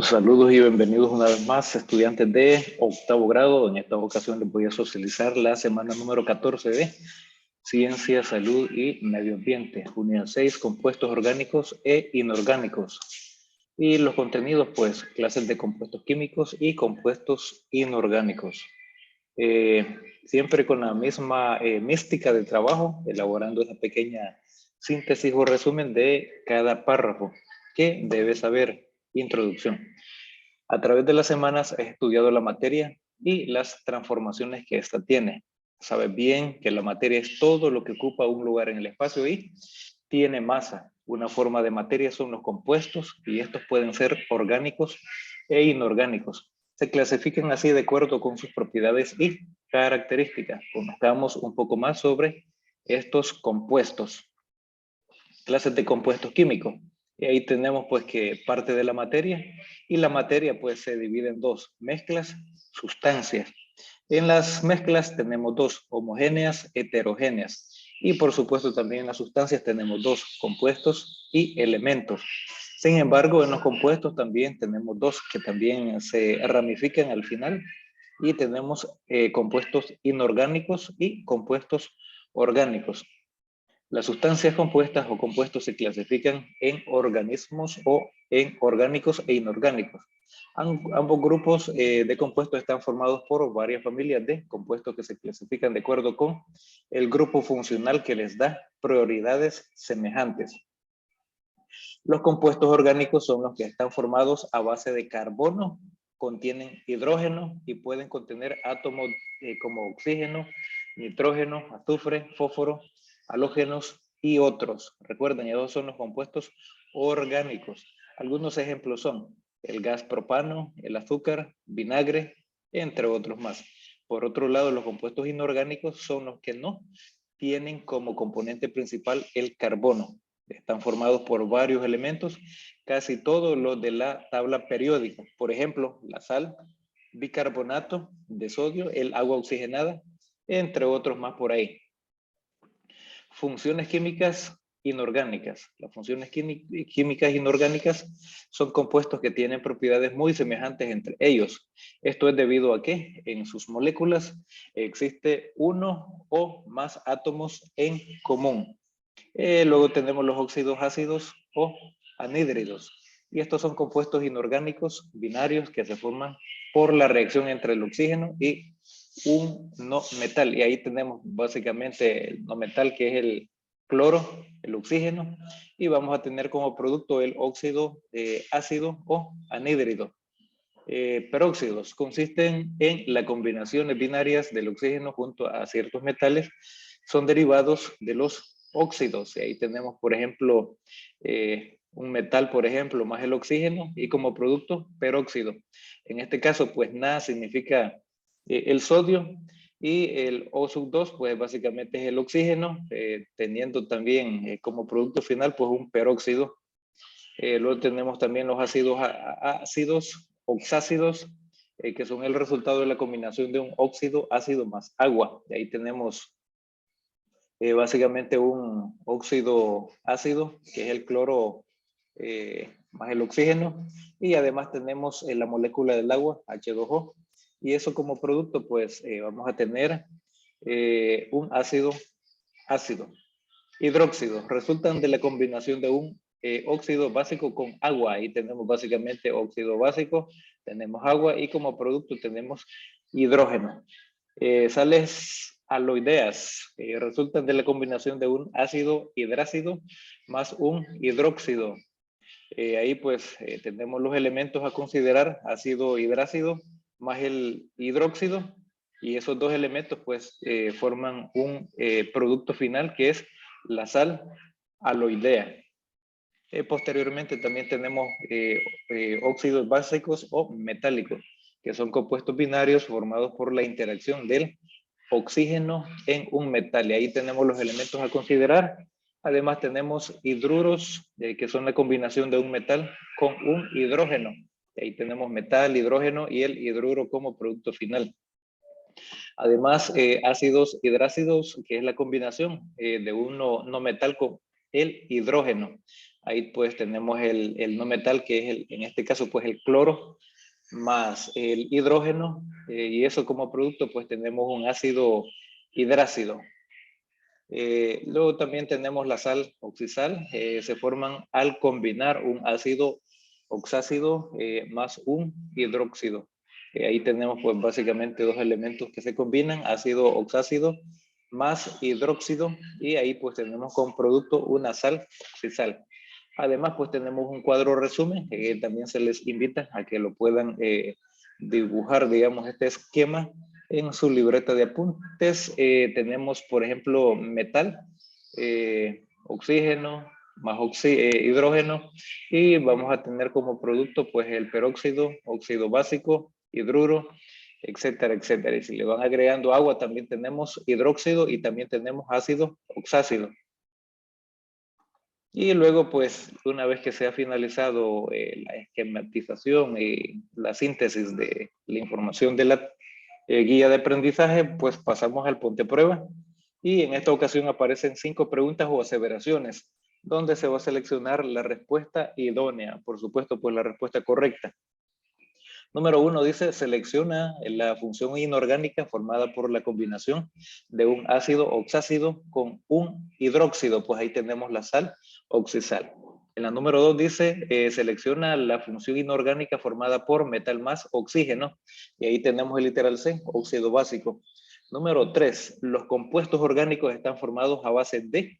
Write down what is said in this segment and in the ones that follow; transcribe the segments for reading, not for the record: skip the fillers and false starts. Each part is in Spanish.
Saludos y bienvenidos una vez más, estudiantes de octavo grado. En esta ocasión les voy a socializar la semana número 14 de Ciencia, Salud y Medio Ambiente. Unidad 6, compuestos orgánicos e inorgánicos. Y los contenidos, pues, clases de compuestos químicos y compuestos inorgánicos. Siempre con la misma mística de trabajo, elaborando esa pequeña síntesis o resumen de cada párrafo que debes saber. Introducción. A través de las semanas he estudiado la materia y las transformaciones que ésta tiene. Sabes bien que la materia es todo lo que ocupa un lugar en el espacio y tiene masa. Una forma de materia son los compuestos y estos pueden ser orgánicos e inorgánicos. Se clasifican así de acuerdo con sus propiedades y características. Conozcamos un poco más sobre estos compuestos. Clases de compuestos químicos. Y ahí tenemos pues que parte de la materia, y la materia pues se divide en dos: mezclas, sustancias. En las mezclas tenemos dos: homogéneas, heterogéneas. Y por supuesto también en las sustancias tenemos dos: compuestos y elementos. Sin embargo, en los compuestos también tenemos dos que también se ramifican al final, y tenemos compuestos inorgánicos y compuestos orgánicos. Las sustancias compuestas o compuestos se clasifican en organismos o en orgánicos e inorgánicos. Ambos grupos de compuestos están formados por varias familias de compuestos que se clasifican de acuerdo con el grupo funcional que les da prioridades semejantes. Los compuestos orgánicos son los que están formados a base de carbono, contienen hidrógeno y pueden contener átomos como oxígeno, nitrógeno, azufre, fósforo, halógenos y otros. Recuerden, esos son los compuestos orgánicos. Algunos ejemplos son el gas propano, el azúcar, vinagre, entre otros más. Por otro lado, los compuestos inorgánicos son los que no tienen como componente principal el carbono. Están formados por varios elementos, casi todos los de la tabla periódica. Por ejemplo, la sal, bicarbonato de sodio, el agua oxigenada, entre otros más por ahí. Funciones químicas inorgánicas. Las funciones químicas inorgánicas son compuestos que tienen propiedades muy semejantes entre ellos. Esto es debido a que en sus moléculas existe uno o más átomos en común. Luego tenemos los óxidos ácidos o anhídridos. Y estos son compuestos inorgánicos binarios que se forman por la reacción entre el oxígeno y un no metal. Y ahí tenemos básicamente el no metal, que es el cloro, el oxígeno, y vamos a tener como producto el óxido ácido o anhídrido. Peróxidos consisten en las combinaciones binarias del oxígeno junto a ciertos metales. Son derivados de los óxidos. Y ahí tenemos, por ejemplo, un metal, por ejemplo, más el oxígeno, y como producto peróxido. En este caso, pues nada significa el sodio, y el O2, pues básicamente es el oxígeno, teniendo también como producto final, pues un peróxido. Luego tenemos también los ácidos oxácidos, que son el resultado de la combinación de un óxido ácido más agua. Y ahí tenemos básicamente un óxido ácido, que es el cloro más el oxígeno, y además tenemos la molécula del agua, H2O, y eso como producto, pues vamos a tener un ácido ácido. Hidróxidos resultan de la combinación de un óxido básico con agua. Ahí tenemos básicamente óxido básico, tenemos agua, y como producto tenemos hidrógeno. Sales aloideas resultan de la combinación de un ácido hidrácido más un hidróxido. Ahí pues tenemos los elementos a considerar: ácido hidrácido más el hidróxido, y esos dos elementos pues forman un producto final, que es la sal aloidea. Posteriormente también tenemos óxidos básicos o metálicos, que son compuestos binarios formados por la interacción del oxígeno en un metal, y ahí tenemos los elementos a considerar. Además tenemos hidruros, que son la combinación de un metal con un hidrógeno. Ahí tenemos metal, hidrógeno y el hidruro como producto final. Además, ácidos hidrácidos, que es la combinación de un no metal con el hidrógeno. Ahí pues tenemos el no metal, que es en este caso pues el cloro, más el hidrógeno, y eso como producto pues tenemos un ácido hidrácido. Luego también tenemos la sal oxisal, se forman al combinar un ácido oxácido más un hidróxido. Ahí tenemos pues básicamente dos elementos que se combinan, ácido oxácido más hidróxido, y ahí pues tenemos como producto una sal oxisal. Además pues tenemos un cuadro resumen, también se les invita a que lo puedan dibujar, digamos, este esquema en su libreta de apuntes. Tenemos, por ejemplo, metal, oxígeno, más hidrógeno, y vamos a tener como producto pues el peróxido, óxido básico, hidruro, etcétera, etcétera. Y si le van agregando agua, también tenemos hidróxido y también tenemos ácido oxácido. Y luego, pues, una vez que se ha finalizado la esquematización y la síntesis de la información de la guía de aprendizaje, pues pasamos al ponte prueba. Y en esta ocasión aparecen 5 preguntas o aseveraciones, donde se va a seleccionar la respuesta idónea, por supuesto, pues la respuesta correcta. Número 1 dice, selecciona la función inorgánica formada por la combinación de un ácido oxácido con un hidróxido, pues ahí tenemos la sal oxisal. En la número 2 dice, selecciona la función inorgánica formada por metal más oxígeno, y ahí tenemos el literal C, óxido básico. Número 3, los compuestos orgánicos están formados a base de,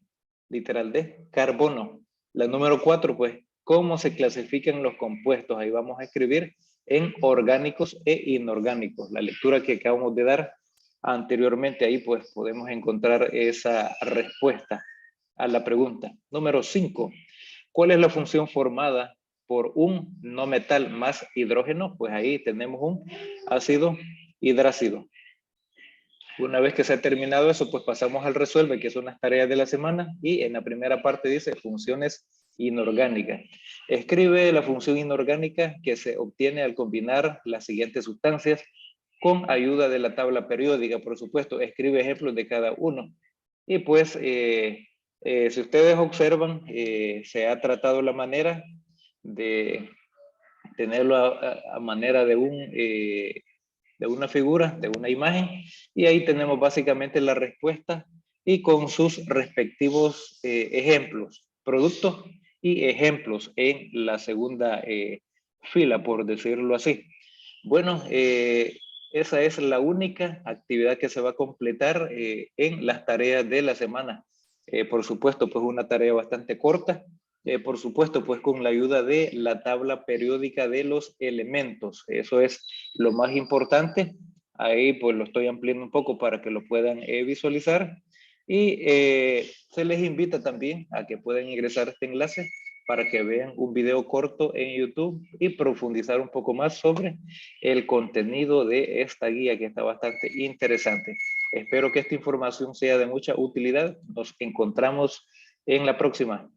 literal D, carbono. La número 4, pues, ¿cómo se clasifican los compuestos? Ahí vamos a escribir en orgánicos e inorgánicos. La lectura que acabamos de dar anteriormente, ahí pues podemos encontrar esa respuesta a la pregunta. Número 5. ¿Cuál es la función formada por un no metal más hidrógeno? Pues ahí tenemos un ácido hidrácido. Una vez que se ha terminado eso, pues pasamos al resuelve, que son las tareas de la semana, y en la primera parte dice funciones inorgánicas. Escribe la función inorgánica que se obtiene al combinar las siguientes sustancias con ayuda de la tabla periódica, por supuesto. Escribe ejemplos de cada uno. Y pues, si ustedes observan, se ha tratado la manera de tenerlo a manera de una figura, de una imagen, y ahí tenemos básicamente la respuesta y con sus respectivos ejemplos, productos y ejemplos en la segunda fila, por decirlo así. Bueno, esa es la única actividad que se va a completar en las tareas de la semana. Por supuesto, pues una tarea bastante corta, por supuesto, pues con la ayuda de la tabla periódica de los elementos. Eso es lo más importante. Ahí pues lo estoy ampliando un poco para que lo puedan visualizar. Y se les invita también a que puedan ingresar a este enlace para que vean un video corto en YouTube y profundizar un poco más sobre el contenido de esta guía, que está bastante interesante. Espero que esta información sea de mucha utilidad. Nos encontramos en la próxima.